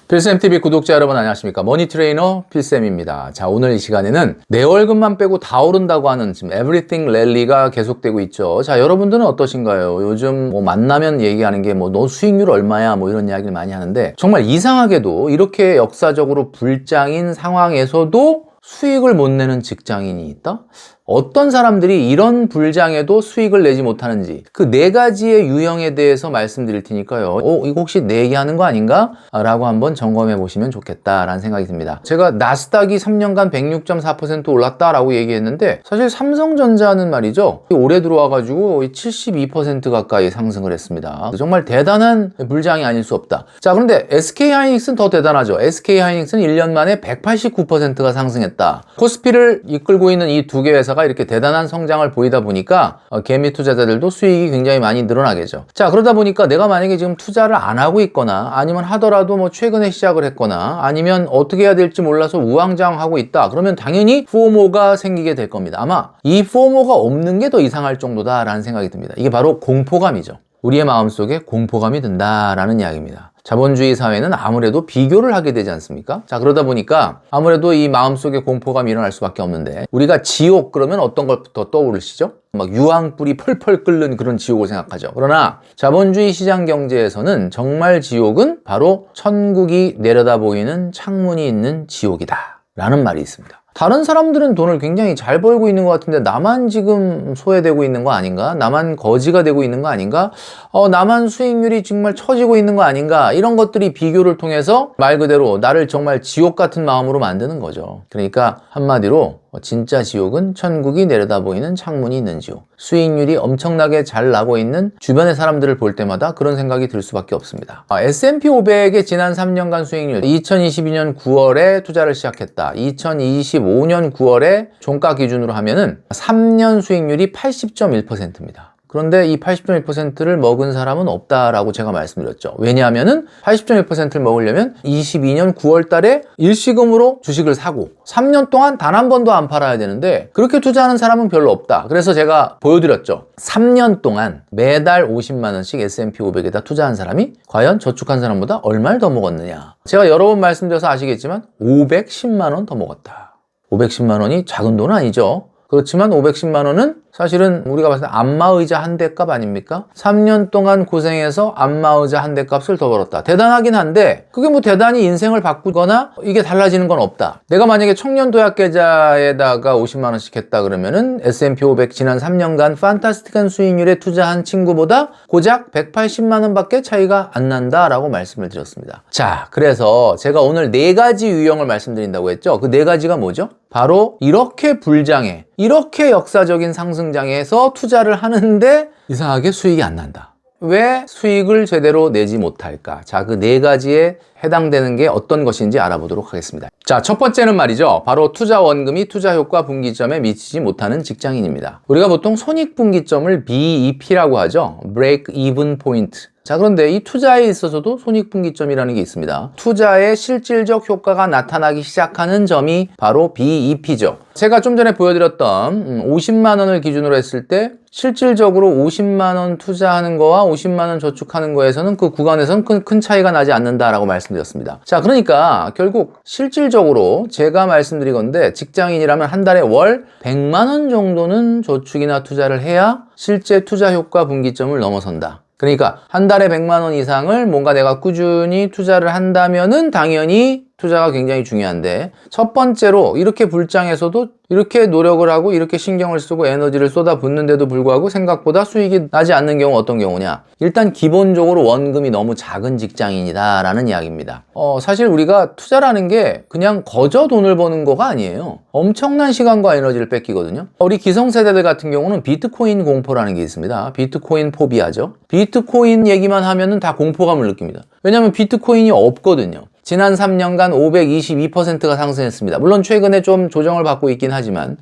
필쌤TV 구독자 여러분 안녕하십니까? 머니트레이너 필쌤입니다. 자, 오늘 이 시간에는 내 월급만 빼고 다 오른다고 하는 지금 에브리띵 랠리가 계속되고 있죠. 자, 여러분들은 어떠신가요? 요즘 뭐 만나면 얘기하는 게 뭐 너 수익률 얼마야? 뭐 이런 이야기를 많이 하는데 정말 이상하게도 이렇게 역사적으로 불장인 상황에서도 수익을 못 내는 직장인이 있다? 어떤 사람들이 이런 불장에도 수익을 내지 못하는지 그 네 가지의 유형에 대해서 말씀드릴 테니까요. 이거 혹시 내 얘기하는 거 아닌가? 라고 한번 점검해 보시면 좋겠다라는 생각이 듭니다. 제가 나스닥이 3년간 106.4% 올랐다라고 얘기했는데 사실 삼성전자는 말이죠. 올해 들어와가지고 72% 가까이 상승을 했습니다. 정말 대단한 불장이 아닐 수 없다. 자, 그런데 SK하이닉스는 더 대단하죠. SK하이닉스는 1년 만에 189%가 상승했다. 코스피를 이끌고 있는 이 두 개 회사가 이렇게 대단한 성장을 보이다 보니까 개미 투자자들도 수익이 굉장히 많이 늘어나겠죠. 자, 그러다 보니까 내가 만약에 지금 투자를 안 하고 있거나 아니면 하더라도 뭐 최근에 시작을 했거나 아니면 어떻게 해야 될지 몰라서 우왕좌왕하고 있다. 그러면 당연히 포모가 생기게 될 겁니다. 아마 이 포모가 없는 게 더 이상할 정도다라는 생각이 듭니다. 이게 바로 공포감이죠. 우리의 마음속에 공포감이 든다라는 이야기입니다. 자본주의 사회는 아무래도 비교를 하게 되지 않습니까? 자, 그러다 보니까 아무래도 이 마음속에 공포감이 일어날 수밖에 없는데 우리가 지옥 그러면 어떤 것부터 떠오르시죠? 막 유황불이 펄펄 끓는 그런 지옥을 생각하죠. 그러나 자본주의 시장 경제에서는 정말 지옥은 바로 천국이 내려다 보이는 창문이 있는 지옥이다 라는 말이 있습니다. 다른 사람들은 돈을 굉장히 잘 벌고 있는 것 같은데 나만 지금 소외되고 있는 거 아닌가? 나만 거지가 되고 있는 거 아닌가? 나만 수익률이 정말 처지고 있는 거 아닌가? 이런 것들이 비교를 통해서 말 그대로 나를 정말 지옥 같은 마음으로 만드는 거죠. 그러니까 한마디로 진짜 지옥은 천국이 내려다 보이는 창문이 있는 지옥. 수익률이 엄청나게 잘 나고 있는 주변의 사람들을 볼 때마다 그런 생각이 들 수밖에 없습니다. S&P 500의 지난 3년간 수익률 2022년 9월에 투자를 시작했다. 2025년 9월에 종가 기준으로 하면은 3년 수익률이 80.1%입니다. 그런데 이 80.1%를 먹은 사람은 없다라고 제가 말씀드렸죠. 왜냐하면은 80.1%를 먹으려면 22년 9월 달에 일시금으로 주식을 사고 3년 동안 단 한 번도 안 팔아야 되는데 그렇게 투자하는 사람은 별로 없다. 그래서 제가 보여드렸죠. 3년 동안 매달 50만 원씩 S&P 500에다 투자한 사람이 과연 저축한 사람보다 얼마를 더 먹었느냐. 제가 여러 번 말씀드려서 아시겠지만 510만 원 더 먹었다. 510만 원이 작은 돈은 아니죠. 그렇지만 510만 원은 사실은 우리가 봤을 때 안마의자 한 대 값 아닙니까? 3년 동안 고생해서 안마의자 한 대 값을 더 벌었다. 대단하긴 한데 그게 뭐 대단히 인생을 바꾸거나 이게 달라지는 건 없다. 내가 만약에 청년도약계좌에다가 50만 원씩 했다 그러면은 S&P 500 지난 3년간 판타스틱한 수익률에 투자한 친구보다 고작 180만 원밖에 차이가 안 난다라고 말씀을 드렸습니다. 자, 그래서 제가 오늘 네 가지 유형을 말씀드린다고 했죠. 그 네 가지가 뭐죠? 바로 이렇게 불장해, 이렇게 역사적인 상승장에서 투자를 하는데 이상하게 수익이 안 난다. 왜 수익을 제대로 내지 못할까? 자, 그 네 가지에 해당되는 게 어떤 것인지 알아보도록 하겠습니다. 자, 첫 번째는 말이죠. 바로 투자 원금이 투자 효과 분기점에 미치지 못하는 직장인입니다. 우리가 보통 손익분기점을 BEP라고 하죠. Break Even Point. 자, 그런데 이 투자에 있어서도 손익분기점이라는 게 있습니다. 투자의 실질적 효과가 나타나기 시작하는 점이 바로 BEP죠. 제가 좀 전에 보여드렸던 50만 원을 기준으로 했을 때 실질적으로 50만 원 투자하는 거와 50만 원 저축하는 거에서는 그 구간에서는 큰 차이가 나지 않는다라고 말씀드렸습니다. 자, 그러니까 결국 실질적으로 제가 말씀드린 건데 직장인이라면 한 달에 월 100만 원 정도는 저축이나 투자를 해야 실제 투자 효과 분기점을 넘어선다. 그러니까 한 달에 100만 원 이상을 뭔가 내가 꾸준히 투자를 한다면은 당연히 투자가 굉장히 중요한데 첫 번째로 이렇게 불장해서도 이렇게 노력을 하고 이렇게 신경을 쓰고 에너지를 쏟아붓는데도 불구하고 생각보다 수익이 나지 않는 경우 어떤 경우냐? 일단 기본적으로 원금이 너무 작은 직장인이다 라는 이야기입니다. 사실 우리가 투자라는 게 그냥 거저 돈을 버는 거가 아니에요. 엄청난 시간과 에너지를 뺏기거든요. 우리 기성세대들 같은 경우는 비트코인 공포라는 게 있습니다. 비트코인 포비아죠. 비트코인 얘기만 하면은 다 공포감을 느낍니다. 왜냐하면 비트코인이 없거든요. 지난 3년간 522%가 상승했습니다. 물론 최근에 좀 조정을 받고 있긴 하지만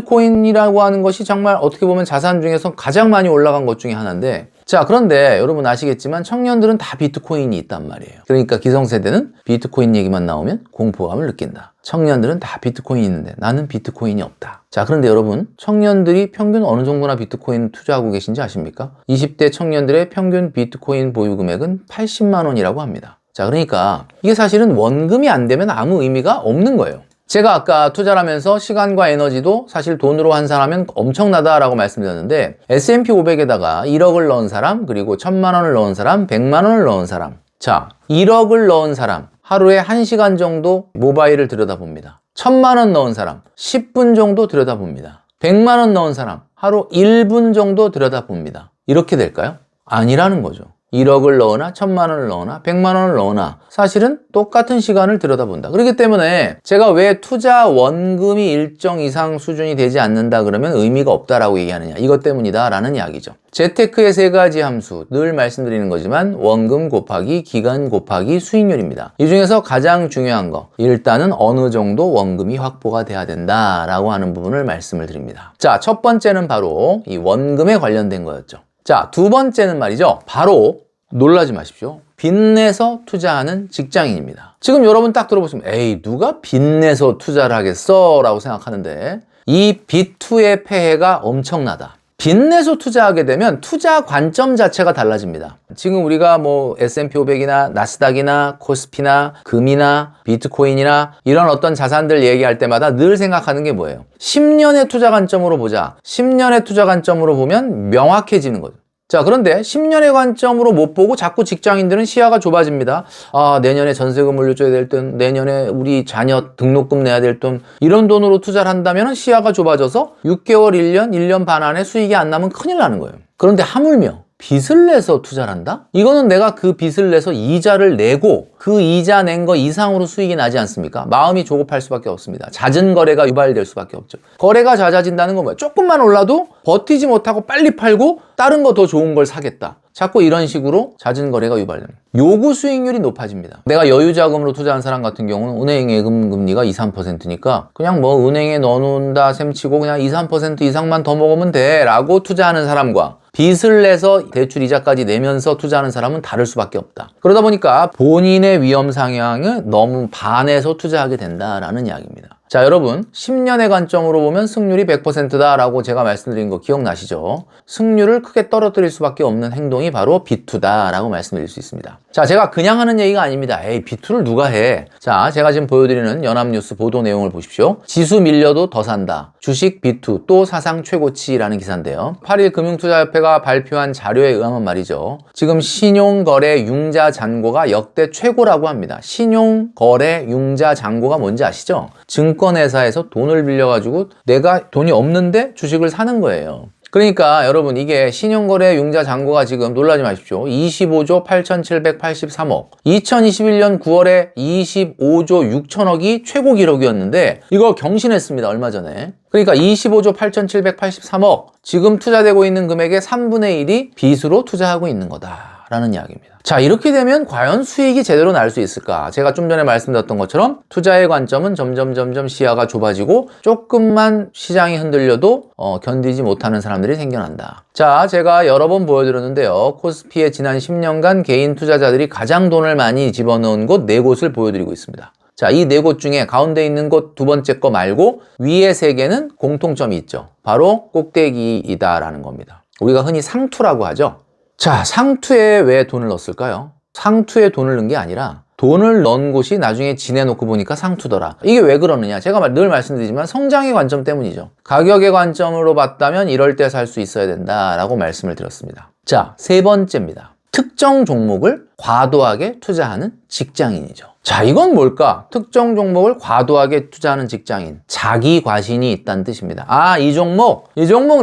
비트코인이라고 하는 것이 정말 어떻게 보면 자산 중에서 가장 많이 올라간 것 중에 하나인데 자, 그런데 여러분 아시겠지만 청년들은 다 비트코인이 있단 말이에요. 그러니까 기성세대는 비트코인 얘기만 나오면 공포감을 느낀다. 청년들은 다 비트코인이 있는데 나는 비트코인이 없다. 자, 그런데 여러분 청년들이 평균 어느 정도나 비트코인 투자하고 계신지 아십니까? 20대 청년들의 평균 비트코인 보유 금액은 80만 원이라고 합니다. 자, 그러니까 이게 사실은 원금이 안 되면 아무 의미가 없는 거예요. 제가 아까 투자를 하면서 시간과 에너지도 사실 돈으로 환산하면 엄청나다라고 말씀드렸는데 S&P 500에다가 1억을 넣은 사람, 그리고 1000만 원을 넣은 사람, 100만 원을 넣은 사람. 자, 1억을 넣은 사람 하루에 1시간 정도 모바일을 들여다봅니다. 1000만 원 넣은 사람 10분 정도 들여다봅니다. 100만 원 넣은 사람 하루 1분 정도 들여다봅니다. 이렇게 될까요? 아니라는 거죠. 1억을 넣으나 1000만 원을 넣으나 100만 원을 넣으나 사실은 똑같은 시간을 들여다본다. 그렇기 때문에 제가 왜 투자 원금이 일정 이상 수준이 되지 않는다 그러면 의미가 없다라고 얘기하느냐, 이것 때문이다 라는 이야기죠. 재테크의 세 가지 함수, 늘 말씀드리는 거지만 원금 곱하기 기간 곱하기 수익률입니다. 이 중에서 가장 중요한 거, 일단은 어느 정도 원금이 확보가 돼야 된다라고 하는 부분을 말씀을 드립니다. 자, 첫 번째는 바로 이 원금에 관련된 거였죠. 자, 두 번째는 말이죠. 바로 놀라지 마십시오. 빚내서 투자하는 직장인입니다. 지금 여러분 딱 들어보시면 에이, 누가 빚내서 투자를 하겠어? 라고 생각하는데 이 빚투의 폐해가 엄청나다. 빚내서 투자하게 되면 투자 관점 자체가 달라집니다. 지금 우리가 뭐 S&P 500이나 나스닥이나 코스피나 금이나 비트코인이나 이런 어떤 자산들 얘기할 때마다 늘 생각하는 게 뭐예요? 10년의 투자 관점으로 보자. 10년의 투자 관점으로 보면 명확해지는 거죠. 자, 그런데 10년의 관점으로 못 보고 자꾸 직장인들은 시야가 좁아집니다. 아, 내년에 전세금 물려줘야 될 돈, 내년에 우리 자녀 등록금 내야 될 돈, 이런 돈으로 투자를 한다면 시야가 좁아져서 6개월, 1년, 1년 반 안에 수익이 안 나면 큰일 나는 거예요. 그런데 하물며 빚을 내서 투자를 한다? 이거는 내가 그 빚을 내서 이자를 내고 그 이자 낸 거 이상으로 수익이 나지 않습니까? 마음이 조급할 수밖에 없습니다. 잦은 거래가 유발될 수밖에 없죠. 거래가 잦아진다는 건 뭐예요? 조금만 올라도 버티지 못하고 빨리 팔고 다른 거 더 좋은 걸 사겠다. 자꾸 이런 식으로 잦은 거래가 유발됩니다. 요구 수익률이 높아집니다. 내가 여유자금으로 투자한 사람 같은 경우는 은행 예금 금리가 2, 3%니까 그냥 뭐 은행에 넣어놓는다 셈치고 그냥 2, 3% 이상만 더 먹으면 돼 라고 투자하는 사람과 빚을 내서 대출 이자까지 내면서 투자하는 사람은 다를 수밖에 없다. 그러다 보니까 본인의 위험 상향을 너무 반해서 투자하게 된다라는 이야기입니다. 자, 여러분 10년의 관점으로 보면 승률이 100%다라고 제가 말씀드린 거 기억나시죠? 승률을 크게 떨어뜨릴 수밖에 없는 행동이 바로 비투다라고 말씀드릴 수 있습니다. 자, 제가 그냥 하는 얘기가 아닙니다. 에이, 비투를 누가 해? 자, 제가 지금 보여드리는 연합뉴스 보도 내용을 보십시오. 지수 밀려도 더 산다. 주식 비투 또 사상 최고치라는 기사인데요. 8일 금융투자협회가 발표한 자료에 의하면 말이죠. 지금 신용거래 융자 잔고가 역대 최고라고 합니다. 신용거래 융자 잔고가 뭔지 아시죠? 증권회사에서 돈을 빌려가지고 내가 돈이 없는데 주식을 사는 거예요. 그러니까 여러분 이게 신용거래 융자 잔고가 지금 놀라지 마십시오. 25조 8,783억. 2021년 9월에 25조 6천억이 최고 기록이었는데 이거 경신했습니다. 얼마 전에. 그러니까 25조 8,783억. 지금 투자되고 있는 금액의 3분의 1이 빚으로 투자하고 있는 거다라는 이야기입니다. 자, 이렇게 되면 과연 수익이 제대로 날 수 있을까? 제가 좀 전에 말씀드렸던 것처럼 투자의 관점은 점점 시야가 좁아지고 조금만 시장이 흔들려도 견디지 못하는 사람들이 생겨난다. 자, 제가 여러 번 보여드렸는데요. 코스피의 지난 10년간 개인 투자자들이 가장 돈을 많이 집어넣은 곳 4곳을 보여드리고 있습니다. 자, 이 4곳 중에 가운데 있는 곳 두 번째 거 말고 위에 3개는 공통점이 있죠. 바로 꼭대기이다라는 겁니다. 우리가 흔히 상투라고 하죠. 자, 상투에 왜 돈을 넣었을까요? 상투에 돈을 넣은 게 아니라 돈을 넣은 곳이 나중에 지내놓고 보니까 상투더라. 이게 왜 그러느냐? 제가 늘 말씀드리지만 성장의 관점 때문이죠. 가격의 관점으로 봤다면 이럴 때 살 수 있어야 된다라고 말씀을 드렸습니다. 자, 세 번째입니다. 특정 종목을 과도하게 투자하는 직장인이죠. 자, 이건 뭘까? 특정 종목을 과도하게 투자하는 직장인. 자기 과신이 있다는 뜻입니다. 아, 이 종목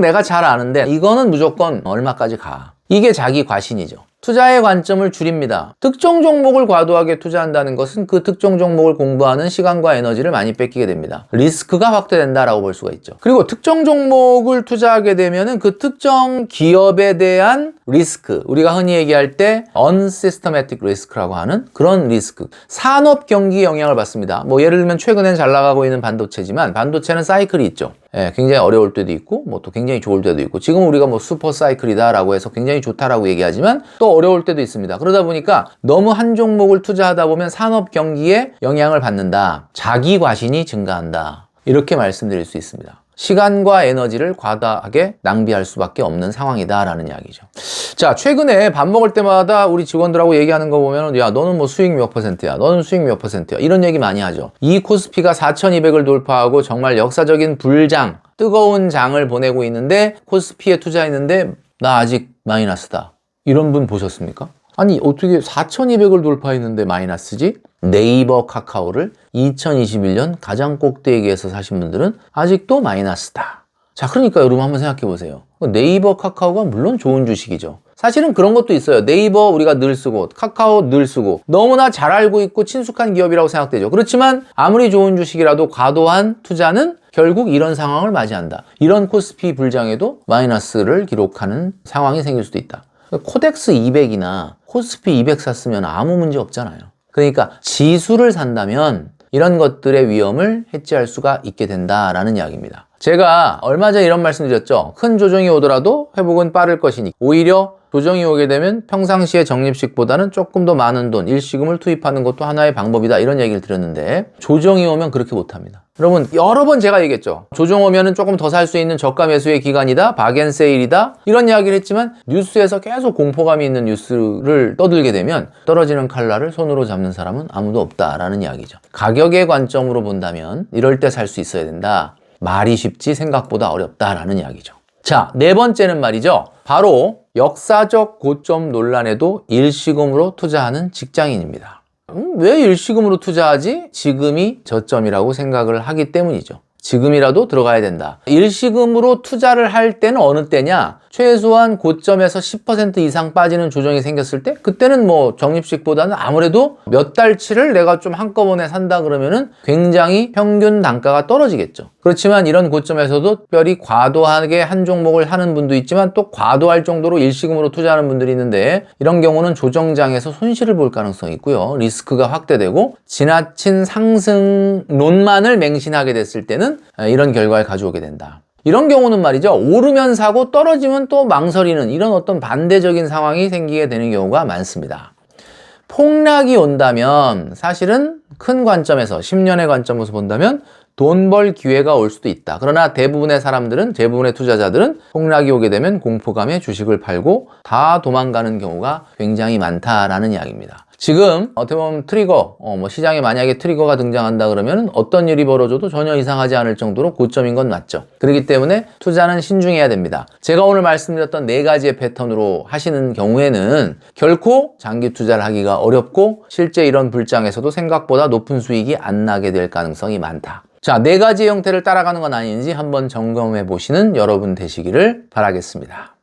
내가 잘 아는데 이거는 무조건 얼마까지 가. 이게 자기 과신이죠. 투자의 관점을 줄입니다. 특정 종목을 과도하게 투자한다는 것은 그 특정 종목을 공부하는 시간과 에너지를 많이 뺏기게 됩니다. 리스크가 확대된다라고 볼 수가 있죠. 그리고 특정 종목을 투자하게 되면은 그 특정 기업에 대한 리스크, 우리가 흔히 얘기할 때 unsystematic risk라고 하는 그런 리스크, 산업 경기에 영향을 받습니다. 뭐 예를 들면 최근엔 잘 나가고 있는 반도체지만 반도체는 사이클이 있죠. 예, 굉장히 어려울 때도 있고 뭐 또 굉장히 좋을 때도 있고 지금 우리가 뭐 슈퍼 사이클이다라고 해서 굉장히 좋다라고 얘기하지만 또 어려울 때도 있습니다. 그러다 보니까 너무 한 종목을 투자하다 보면 산업 경기에 영향을 받는다. 자기 과신이 증가한다. 이렇게 말씀드릴 수 있습니다. 시간과 에너지를 과다하게 낭비할 수밖에 없는 상황이다라는 이야기죠. 자, 최근에 밥 먹을 때마다 우리 직원들하고 얘기하는 거 보면 야, 너는 뭐 수익 몇 %야? 너는 수익 몇 %야? 이런 얘기 많이 하죠. 이 코스피가 4,200을 돌파하고 정말 역사적인 불장, 뜨거운 장을 보내고 있는데 코스피에 투자했는데 나 아직 마이너스다. 이런 분 보셨습니까? 아니 어떻게 4,200을 돌파했는데 마이너스지? 네이버 카카오를 2021년 가장 꼭대기에서 사신 분들은 아직도 마이너스다. 자, 그러니까 여러분 한번 생각해 보세요. 네이버 카카오가 물론 좋은 주식이죠. 사실은 그런 것도 있어요. 네이버 우리가 늘 쓰고 카카오 늘 쓰고 너무나 잘 알고 있고 친숙한 기업이라고 생각되죠. 그렇지만 아무리 좋은 주식이라도 과도한 투자는 결국 이런 상황을 맞이한다. 이런 코스피 불장에도 마이너스를 기록하는 상황이 생길 수도 있다. 코덱스 200이나 코스피 200 샀으면 아무 문제 없잖아요. 그러니까 지수를 산다면 이런 것들의 위험을 해지할 수가 있게 된다라는 이야기입니다. 제가 얼마 전에 이런 말씀 드렸죠. 큰 조정이 오더라도 회복은 빠를 것이니 오히려 조정이 오게 되면 평상시의 적립식보다는 조금 더 많은 돈, 일시금을 투입하는 것도 하나의 방법이다. 이런 얘기를 드렸는데 조정이 오면 그렇게 못합니다. 여러분 여러 번 제가 얘기했죠. 조정 오면은 조금 더 살 수 있는 저가 매수의 기간이다. 박앤세일이다. 이런 이야기를 했지만 뉴스에서 계속 공포감이 있는 뉴스를 떠들게 되면 떨어지는 칼날을 손으로 잡는 사람은 아무도 없다라는 이야기죠. 가격의 관점으로 본다면 이럴 때 살 수 있어야 된다. 말이 쉽지 생각보다 어렵다라는 이야기죠. 자, 네 번째는 말이죠. 바로 역사적 고점 논란에도 일시금으로 투자하는 직장인입니다. 왜 일시금으로 투자하지? 지금이 저점이라고 생각을 하기 때문이죠. 지금이라도 들어가야 된다. 일시금으로 투자를 할 때는 어느 때냐? 최소한 고점에서 10% 이상 빠지는 조정이 생겼을 때 그때는 뭐 적립식보다는 아무래도 몇 달치를 내가 좀 한꺼번에 산다 그러면은 굉장히 평균 단가가 떨어지겠죠. 그렇지만 이런 고점에서도 특별히 과도하게 한 종목을 하는 분도 있지만 또 과도할 정도로 일시금으로 투자하는 분들이 있는데 이런 경우는 조정장에서 손실을 볼 가능성이 있고요. 리스크가 확대되고 지나친 상승론만을 맹신하게 됐을 때는 이런 결과를 가져오게 된다. 이런 경우는 말이죠. 오르면 사고 떨어지면 또 망설이는 이런 어떤 반대적인 상황이 생기게 되는 경우가 많습니다. 폭락이 온다면 사실은 큰 관점에서 10년의 관점에서 본다면 돈 벌 기회가 올 수도 있다. 그러나 대부분의 사람들은 대부분의 투자자들은 폭락이 오게 되면 공포감에 주식을 팔고 다 도망가는 경우가 굉장히 많다라는 이야기입니다. 지금 어떻게 보면 트리거, 시장에 만약에 트리거가 등장한다 그러면 어떤 일이 벌어져도 전혀 이상하지 않을 정도로 고점인 건 맞죠. 그렇기 때문에 투자는 신중해야 됩니다. 제가 오늘 말씀드렸던 네 가지의 패턴으로 하시는 경우에는 결코 장기 투자를 하기가 어렵고 실제 이런 불장에서도 생각보다 높은 수익이 안 나게 될 가능성이 많다. 자, 네 가지의 형태를 따라가는 건 아닌지 한번 점검해 보시는 여러분 되시기를 바라겠습니다.